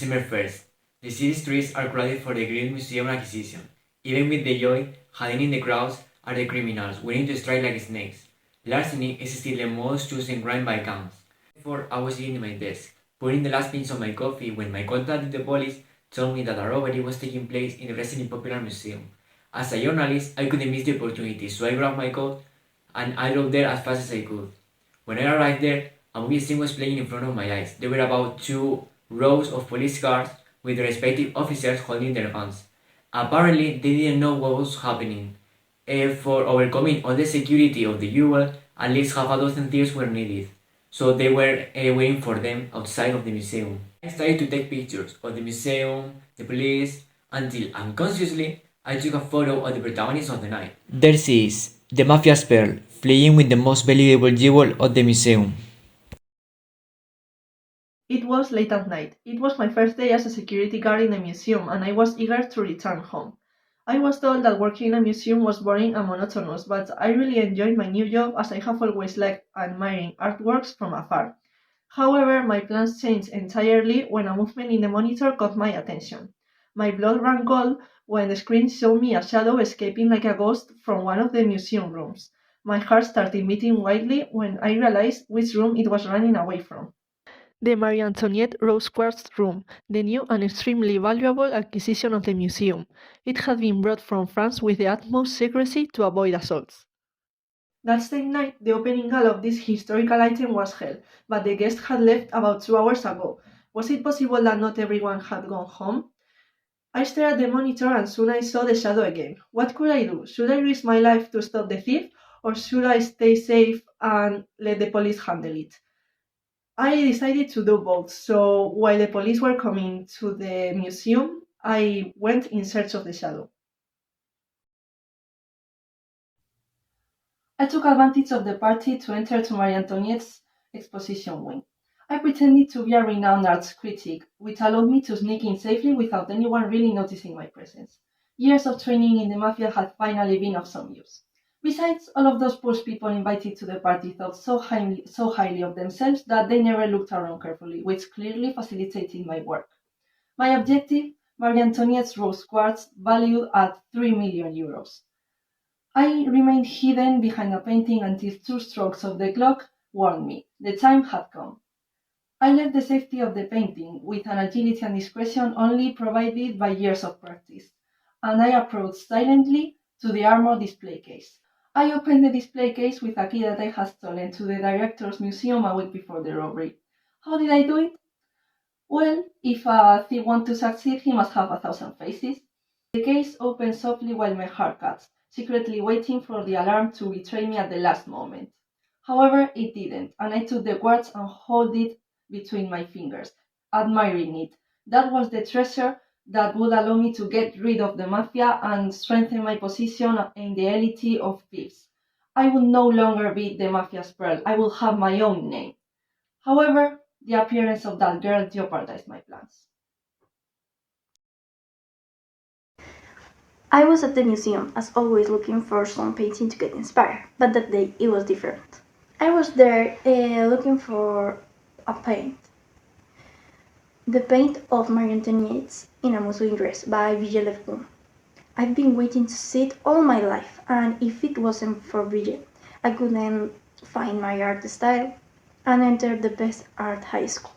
December 1st. The city streets are crowded for the great museum acquisition. Even with the joy, hiding in the crowds are the criminals, waiting to strike like snakes. Larceny is still the most chosen crime by counts. Before I was sitting at my desk, putting the last pinch of my coffee when my contact with the police told me that a robbery was taking place in the Resident Popular Museum. As a journalist, I couldn't miss the opportunity, so I grabbed my coat and I drove there as fast as I could. When I arrived there, a movie scene was playing in front of my eyes. There were about 2 rows of police cars with their respective officers holding their guns. Apparently, they didn't know what was happening. For overcoming all the security of the jewel, at least half a dozen thieves were needed. So they were waiting for them outside of the museum. I started to take pictures of the museum, the police, until unconsciously I took a photo of the protagonist of the night. There she is, the mafia's pearl, fleeing with the most valuable jewel of the museum. It was late at night. It was my first day as a security guard in the museum, and I was eager to return home. I was told that working in a museum was boring and monotonous, but I really enjoyed my new job as I have always liked admiring artworks from afar. However, my plans changed entirely when a movement in the monitor caught my attention. My blood ran cold when the screen showed me a shadow escaping like a ghost from one of the museum rooms. My heart started beating wildly when I realized which room it was running away from. The Marie Antoinette Rose Quartz Room, the new and extremely valuable acquisition of the museum. It had been brought from France with the utmost secrecy to avoid assaults. That same night, the opening gala of this historical item was held, but the guests had left about 2 hours ago. Was it possible that not everyone had gone home? I stared at the monitor and soon I saw the shadow again. What could I do? Should I risk my life to stop the thief, or should I stay safe and let the police handle it? I decided to do both. So while the police were coming to the museum, I went in search of the shadow. I took advantage of the party to enter to Marie Antoinette's exposition wing. I pretended to be a renowned arts critic, which allowed me to sneak in safely without anyone really noticing my presence. Years of training in the mafia had finally been of some use. Besides, all of those poor people invited to the party thought so highly of themselves that they never looked around carefully, which clearly facilitated my work. My objective, Marie Antoinette's rose quartz, valued at 3 million euros. I remained hidden behind a painting until 2 strokes of the clock warned me the time had come. I left the safety of the painting with an agility and discretion only provided by years of practice, and I approached silently to the armor display case. I opened the display case with a key that I had stolen to the director's museum a week before the robbery. How did I do it? Well, if a thief wants to succeed, he must have 1,000 faces. The case opened softly while my heart cuts, secretly waiting for the alarm to betray me at the last moment. However, it didn't, and I took the quartz and held it between my fingers, admiring it. That was the treasure that would allow me to get rid of the mafia and strengthen my position in the elite of thieves. I would no longer be the mafia's pearl. I would have my own name. However, the appearance of that girl jeopardized my plans. I was at the museum, as always, looking for some painting to get inspired, but that day it was different. I was there looking for a paint. The paint of Marie Antoinette in a muslin dress by Brigitte Lefebvre. I've been waiting to see it all my life, and if it wasn't for Brigitte, I couldn't find my art style and enter the best art high school.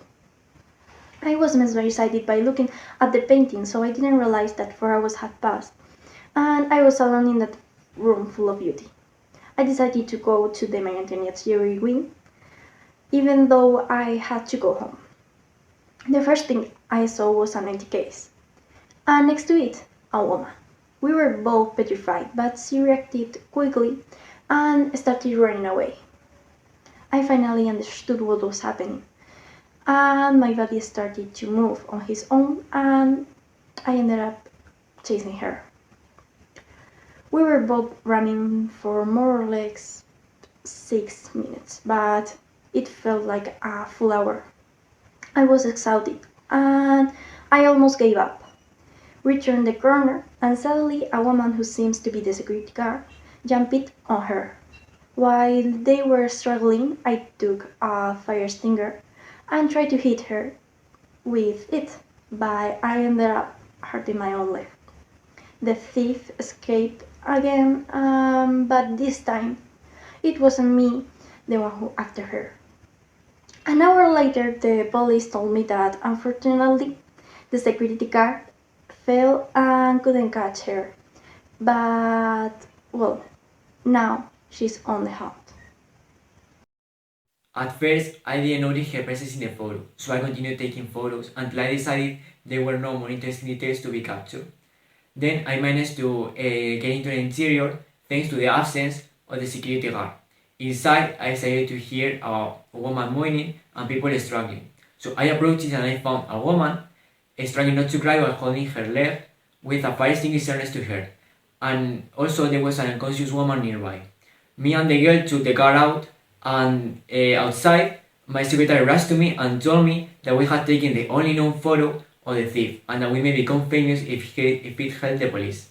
I was mesmerized by looking at the painting, so I didn't realize that 4 hours had passed, and I was alone in that room full of beauty. I decided to go to the Marie Antoinette's jewelry wing, even though I had to go home. The first thing I saw was an empty case, and next to it, a woman. We were both petrified, but she reacted quickly and started running away. I finally understood what was happening, and my body started to move on its own, and I ended up chasing her. We were both running for more or less 6 minutes, but it felt like a full hour. I was exhausted, and I almost gave up. We turned the corner, and suddenly a woman who seems to be the security guard jumped on her. While they were struggling, I took a fire extinguisher and tried to hit her with it. but I ended up hurting my own leg. The thief escaped again, but this time it wasn't me, the one who after her. An hour later, the police told me that unfortunately the security guard fell and couldn't catch her. But, well, now she's on the hunt. At first, I didn't notice her presence in the photo, so I continued taking photos until I decided there were no more interesting details to be captured. Then I managed to get into the interior thanks to the absence of the security guard. Inside, I started to hear a woman moaning and people struggling. So I approached it and I found a woman struggling not to cry while holding her leg with a fire extinguisher next to her. And also there was an unconscious woman nearby. Me and the girl took the car out, and outside, my secretary rushed to me and told me that we had taken the only known photo of the thief and that we may become famous if it helped the police.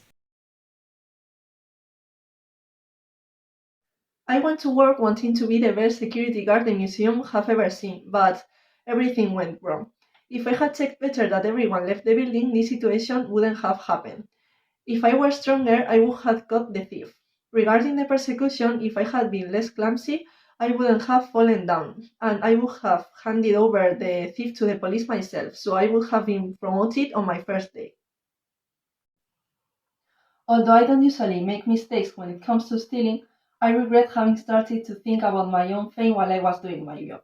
I went to work wanting to be the best security guard the museum have ever seen, but everything went wrong. If I had checked better that everyone left the building, this situation wouldn't have happened. If I were stronger, I would have caught the thief. Regarding the persecution, if I had been less clumsy, I wouldn't have fallen down, and I would have handed over the thief to the police myself, so I would have been promoted on my first day. Although I don't usually make mistakes when it comes to stealing, I regret having started to think about my own fame while I was doing my job.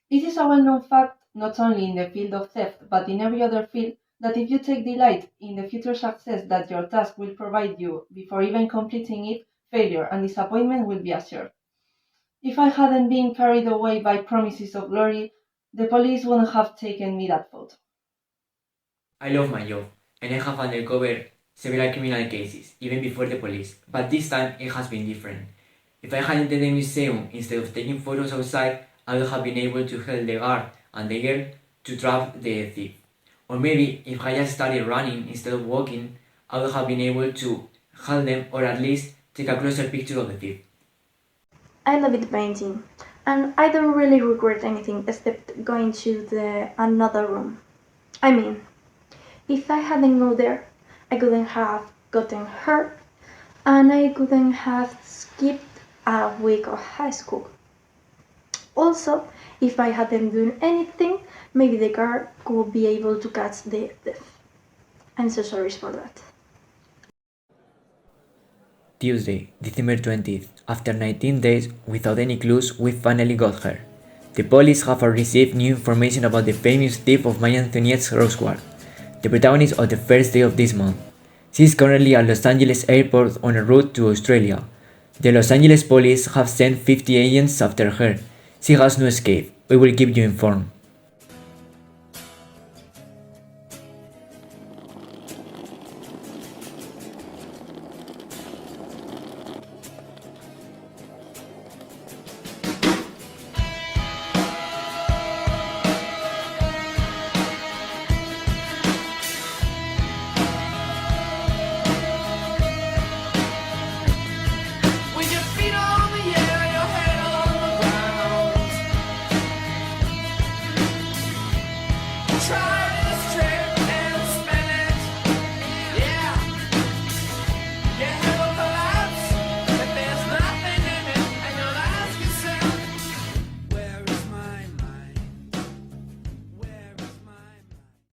It is a well-known fact, not only in the field of theft, but in every other field, that if you take delight in the future success that your task will provide you before even completing it, failure and disappointment will be assured. If I hadn't been carried away by promises of glory, the police wouldn't have taken me that photo. I love my job, and I have uncovered several criminal cases, even before the police, but this time it has been different. If I had entered the museum instead of taking photos outside, I would have been able to help the guard and the girl to trap the thief. Or maybe if I just started running instead of walking, I would have been able to help them or at least take a closer picture of the thief. I love it painting, and I don't really regret anything except going to the another room. I mean, if I hadn't gone there, I couldn't have gotten hurt, and I couldn't have skipped a week of high school. Also, if I hadn't done anything, maybe the guard could be able to catch the thief. I'm so sorry for that. Tuesday, December 20th. After 19 days without any clues, we finally got her. The police have received new information about the famous thief of Maria Antoniette's roseward, the protagonist of the first day of this month. She is currently at Los Angeles airport on a route to Australia. The Los Angeles police have sent 50 agents after her. She has no escape. We will keep you informed.